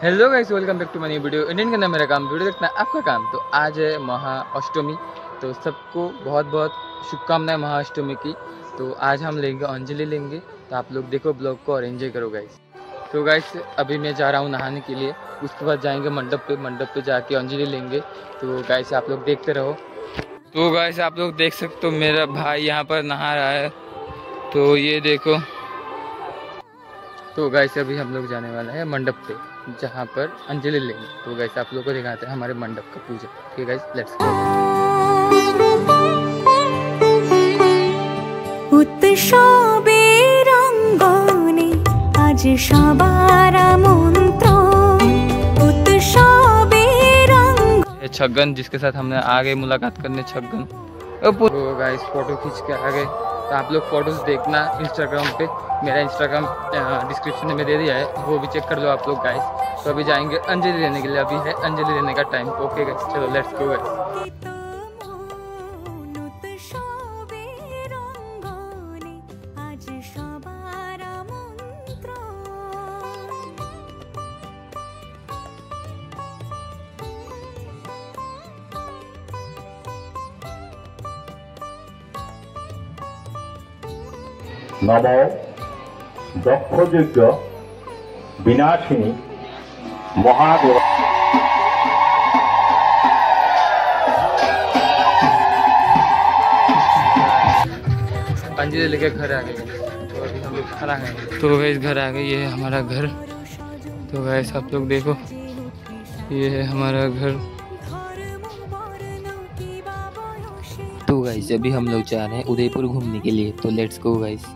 Hello guys, welcome back to my new video. Indian के अंदर मेरा काम, वीडियो देखना है आपका काम। तो आज है महाअष्टमी, तो सबको बहुत बहुत शुभकामनाएं महाअष्टमी की। तो आज हम लेंगे अंजलि लेंगे, तो आप लोग देखो ब्लॉग को और एंजॉय करो गाइस। तो गाइस अभी मैं जा रहा हूँ नहाने के लिए, उसके बाद जाएंगे मंडप पे जाके अंजलि लेंगे। तो गाइस आप लोग देखते रहो। तो गाइस आप लोग देख सकते हो मेरा भाई यहाँ पर नहा रहा है, तो ये देखो। तो गाइस अभी हम लोग जाने वाले हैं मंडप पे, जहाँ पर अंजलि लेंगे। तो गाइस आप लोगों को दिखाते हैं हमारे मंडप का पूजा। ठीक है गाइस, लेट्स गो। उत्सवेर रंगने आज सबार आमंत्रण। उत्सवेर रंग छगन, जिसके साथ हमने आगे मुलाकात करने छगन। तो गाइस फोटो खींच के आ गए। तो आप लोग फोटोज देखना इंस्टाग्राम पे, मेरा इंस्टाग्राम डिस्क्रिप्शन में दे दिया है, वो भी चेक कर लो आप लोग गाइस। तो अभी जाएंगे अंजलि लेने के लिए, अभी है अंजलि लेने का टाइम। ओके गाइस, चलो लेट्स गो गाइस। नमो दक्षयज्ञ विनाशिनी महादेव। अंजलि लेके घर आ गए। तो अभी हम लोग घर आ गए। तो गाइस घर आ गए, ये है हमारा घर। तो गाइस आप लोग देखो, ये है हमारा घर। तो गाइस अभी हम लोग जा रहे हैं उदयपुर घूमने के लिए। तो लेट्स गो गाइस।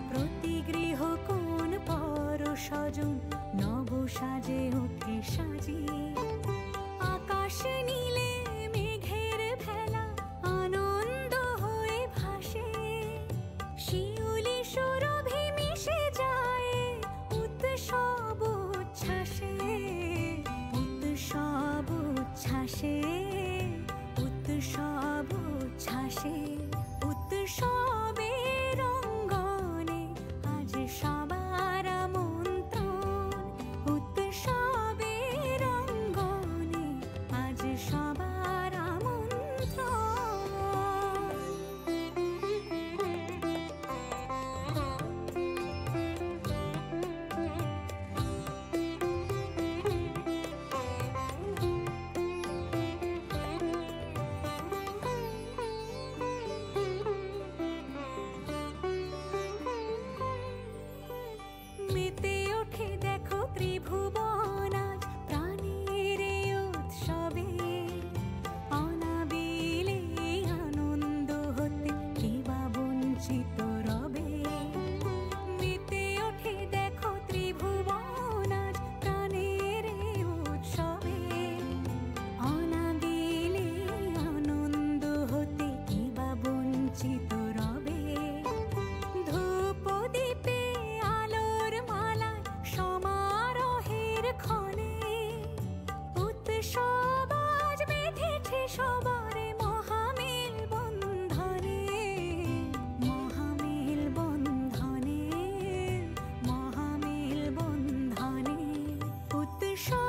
उत्सव